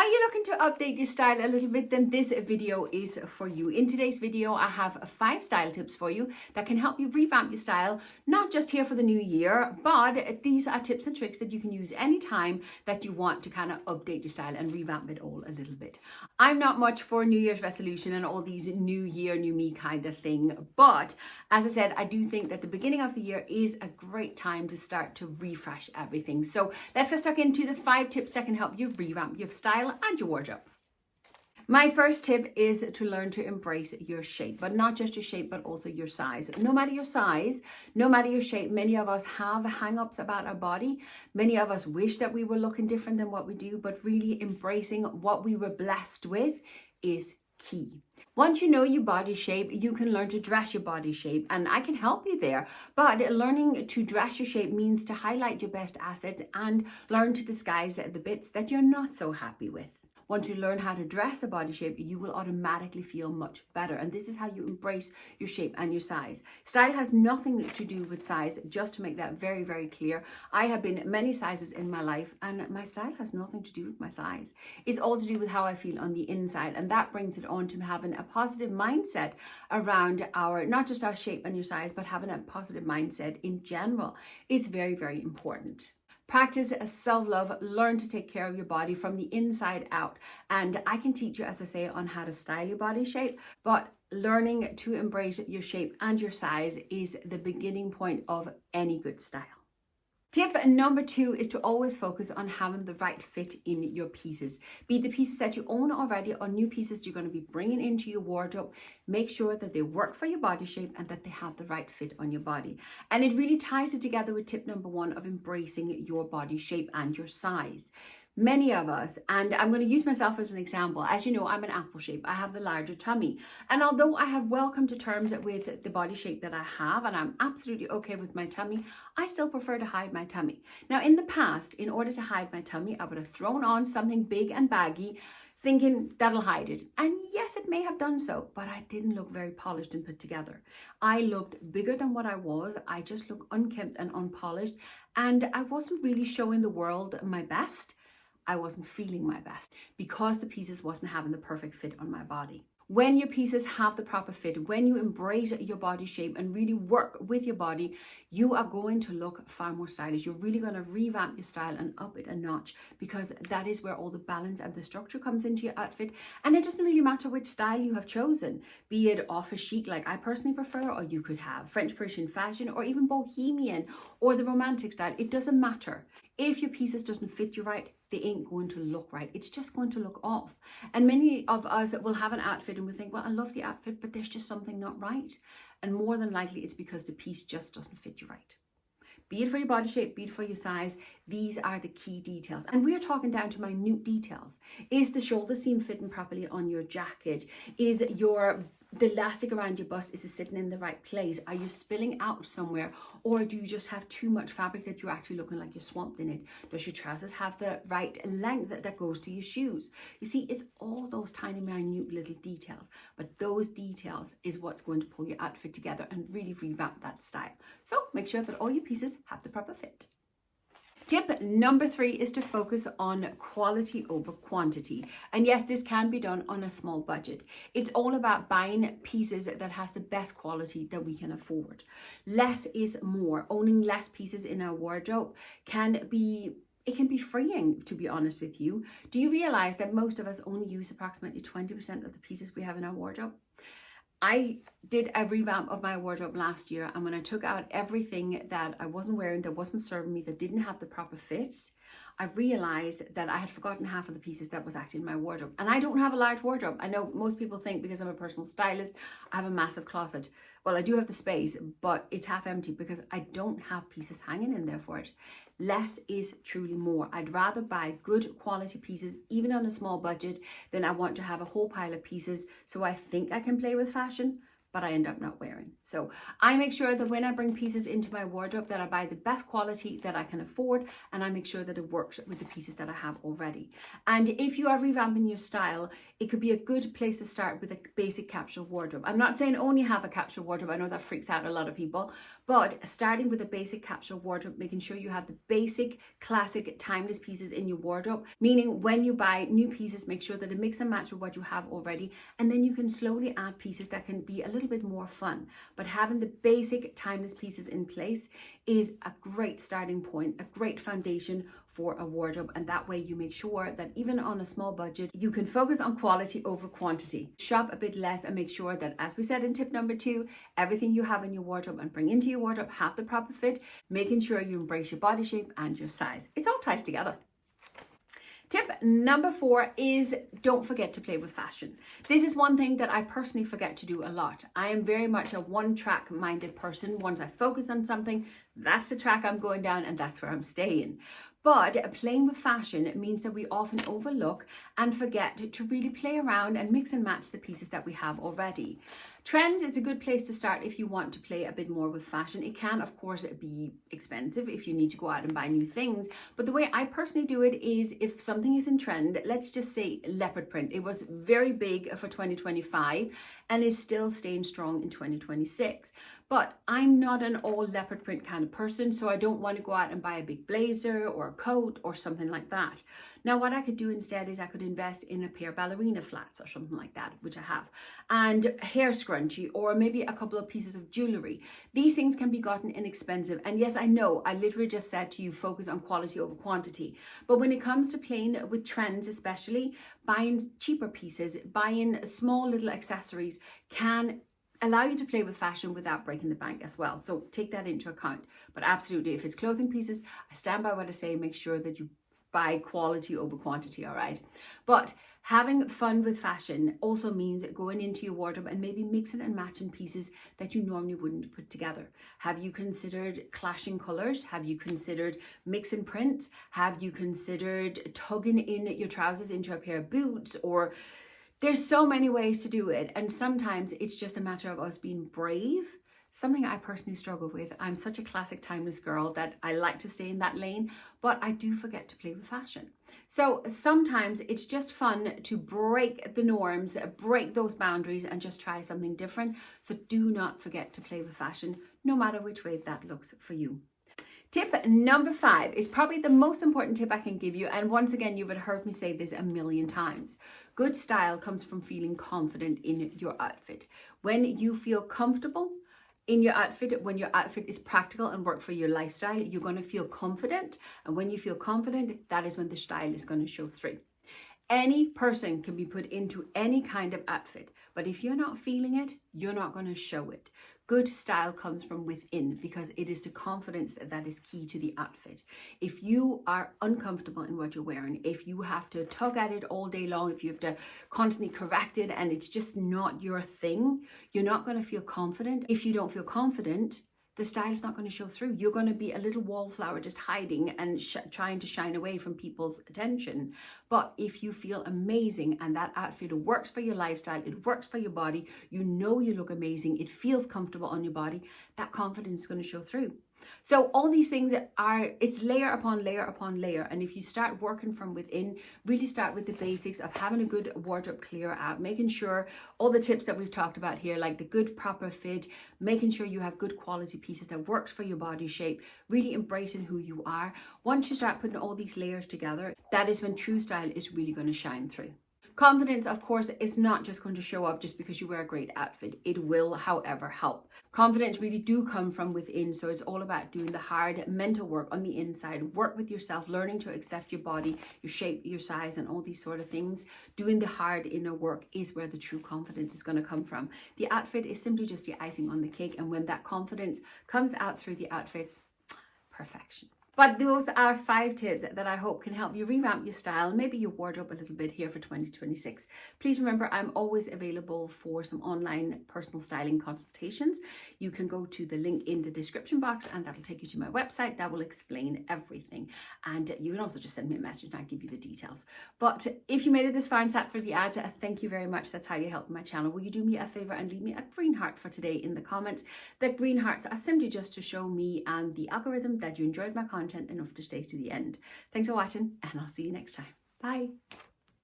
Are you looking to update your style a little bit? Then this video is for you. In today's video, I have 5 style tips for you that can help you revamp your style, not just here for the new year, but these are tips and tricks that you can use anytime that you want to kind of update your style and revamp it all a little bit. I'm not much for New Year's resolution and all these new year, new me kind of thing. But as I said, I do think that the beginning of the year is a great time to start to refresh everything. So let's get stuck into the 5 tips that can help you revamp your style and your wardrobe. My first tip is to learn to embrace your shape, but not just your shape, but also your size. No matter your size, no matter your shape, many of us have hang-ups about our body. Many of us wish that we were looking different than what we do, but really embracing what we were blessed with is key. Once you know your body shape, you can learn to dress your body shape, and I can help you there. But learning to dress your shape means to highlight your best assets and learn to disguise the bits that you're not so happy with. Once you learn how to dress the body shape, you will automatically feel much better. And this is how you embrace your shape and your size. Style has nothing to do with size, just to make that very, very clear. I have been many sizes in my life, and my style has nothing to do with my size. It's all to do with how I feel on the inside. And that brings it on to having a positive mindset around not just our shape and your size, but having a positive mindset in general. It's very, very important. Practice self-love, learn to take care of your body from the inside out. And I can teach you, as I say, on how to style your body shape, but learning to embrace your shape and your size is the beginning point of any good style. Tip number 2 is to always focus on having the right fit in your pieces. Be it the pieces that you own already or new pieces you're going to be bringing into your wardrobe. Make sure that they work for your body shape and that they have the right fit on your body. And it really ties it together with tip number 1 of embracing your body shape and your size. Many of us, and I'm going to use myself as an example. As you know, I'm an apple shape. I have the larger tummy. And although I have well come to terms with the body shape that I have, and I'm absolutely okay with my tummy, I still prefer to hide my tummy. Now, in the past, in order to hide my tummy, I would have thrown on something big and baggy, thinking that'll hide it. And yes, it may have done so, but I didn't look very polished and put together. I looked bigger than what I was. I just looked unkempt and unpolished. And I wasn't really showing the world my best. I wasn't feeling my best because the pieces wasn't having the perfect fit on my body. When your pieces have the proper fit, when you embrace your body shape and really work with your body, you are going to look far more stylish. You're really going to revamp your style and up it a notch, because that is where all the balance and the structure comes into your outfit. And it doesn't really matter which style you have chosen, be it office chic like I personally prefer, or you could have French Parisian fashion, or even bohemian, or the romantic style. It doesn't matter. If your pieces doesn't fit you right, they ain't going to look right. It's just going to look off. And many of us will have an outfit and we think, well, I love the outfit, but there's just something not right. And more than likely, it's because the piece just doesn't fit you right. Be it for your body shape, be it for your size, these are the key details. And we're talking down to minute details. Is the shoulder seam fitting properly on your jacket? Is the elastic around your bust, is it sitting in the right place? Are you spilling out somewhere? Or do you just have too much fabric that you're actually looking like you're swamped in it? Does your trousers have the right length that goes to your shoes? You see, it's all those tiny, minute little details. But those details is what's going to pull your outfit together and really revamp that style. So make sure that all your pieces have the proper fit. Tip number 3 is to focus on quality over quantity. And yes, this can be done on a small budget. It's all about buying pieces that has the best quality that we can afford. Less is more. Owning less pieces in our wardrobe can be freeing, to be honest with you. Do you realize that most of us only use approximately 20% of the pieces we have in our wardrobe? I did a revamp of my wardrobe last year, and when I took out everything that I wasn't wearing, that wasn't serving me, that didn't have the proper fit, I realized that I had forgotten half of the pieces that was actually in my wardrobe. And I don't have a large wardrobe. I know most people think because I'm a personal stylist, I have a massive closet. Well, I do have the space, but it's half empty because I don't have pieces hanging in there for it. Less is truly more. I'd rather buy good quality pieces, even on a small budget, than I want to have a whole pile of pieces so I think I can play with fashion, but I end up not wearing. So I make sure that when I bring pieces into my wardrobe, that I buy the best quality that I can afford, and I make sure that it works with the pieces that I have already. And if you are revamping your style, it could be a good place to start with a basic capsule wardrobe. I'm not saying only have a capsule wardrobe. I know that freaks out a lot of people, but starting with a basic capsule wardrobe, making sure you have the basic, classic, timeless pieces in your wardrobe, meaning when you buy new pieces, make sure that it mix and match with what you have already, and then you can slowly add pieces that can be a little bit more fun. But having the basic, timeless pieces in place is a great starting point, a great foundation for a wardrobe, and that way you make sure that even on a small budget, you can focus on quality over quantity. Shop a bit less and make sure that, as we said in tip number 2, everything you have in your wardrobe and bring into your wardrobe have the proper fit, making sure you embrace your body shape and your size. It all ties together. Tip number 4 is don't forget to play with fashion. This is one thing that I personally forget to do a lot. I am very much a one-track minded person. Once I focus on something, that's the track I'm going down and that's where I'm staying. But playing with fashion means that we often overlook and forget to really play around and mix and match the pieces that we have already. Trends is a good place to start if you want to play a bit more with fashion. It can, of course, be expensive if you need to go out and buy new things. But the way I personally do it is if something is in trend, let's just say leopard print. It was very big for 2025 and is still staying strong in 2026. But I'm not an all leopard print kind of person, so I don't want to go out and buy a big blazer or a coat or something like that. Now, what I could do instead is I could invest in a pair of ballerina flats or something like that, which I have, and hair scrunchie, or maybe a couple of pieces of jewelry. These things can be gotten inexpensive. And yes, I know, I literally just said to you, focus on quality over quantity. But when it comes to playing with trends, especially, buying cheaper pieces, buying small little accessories can allow you to play with fashion without breaking the bank as well. So take that into account. But absolutely, if it's clothing pieces, I stand by what I say, make sure that you buy quality over quantity, all right? But having fun with fashion also means going into your wardrobe and maybe mixing and matching pieces that you normally wouldn't put together. Have you considered clashing colors? Have you considered mixing prints? Have you considered tugging in your trousers into a pair of boots? Or there's so many ways to do it, and sometimes it's just a matter of us being brave. Something I personally struggle with. I'm such a classic timeless girl that I like to stay in that lane, but I do forget to play with fashion. So sometimes it's just fun to break the norms, break those boundaries, and just try something different. So do not forget to play with fashion, no matter which way that looks for you. Tip number 5 is probably the most important tip I can give you. And once again, you've heard me say this a million times. Good style comes from feeling confident in your outfit. When you feel comfortable in your outfit, when your outfit is practical and work for your lifestyle, you're going to feel confident. And when you feel confident, that is when the style is going to show through. Any person can be put into any kind of outfit, but if you're not feeling it, you're not going to show it. Good style comes from within because it is the confidence that is key to the outfit. If you are uncomfortable in what you're wearing, if you have to tug at it all day long, if you have to constantly correct it and it's just not your thing, you're not going to feel confident. If you don't feel confident, the style is not going to show through. You're going to be a little wallflower just hiding and trying to shine away from people's attention. But if you feel amazing and that outfit works for your lifestyle, it works for your body, you know you look amazing, it feels comfortable on your body, that confidence is going to show through. So all these things it's layer upon layer upon layer. And if you start working from within, really start with the basics of having a good wardrobe clear out, making sure all the tips that we've talked about here, like the good proper fit, making sure you have good quality pieces that works for your body shape, really embracing who you are. Once you start putting all these layers together, that is when true style is really going to shine through. Confidence, of course, is not just going to show up just because you wear a great outfit. It will, however, help. Confidence really do come from within. So it's all about doing the hard mental work on the inside. Work with yourself, learning to accept your body, your shape, your size, and all these sort of things. Doing the hard inner work is where the true confidence is going to come from. The outfit is simply just the icing on the cake. And when that confidence comes out through the outfits, perfection. But those are 5 tips that I hope can help you revamp your style, maybe your wardrobe a little bit here for 2026. Please remember, I'm always available for some online personal styling consultations. You can go to the link in the description box and that'll take you to my website. That will explain everything. And you can also just send me a message and I'll give you the details. But if you made it this far and sat through the ad, thank you very much. That's how you help my channel. Will you do me a favor and leave me a green heart for today in the comments? The green hearts are simply just to show me and the algorithm that you enjoyed my content enough to stay to the end. Thanks for watching and I'll see you next time. Bye.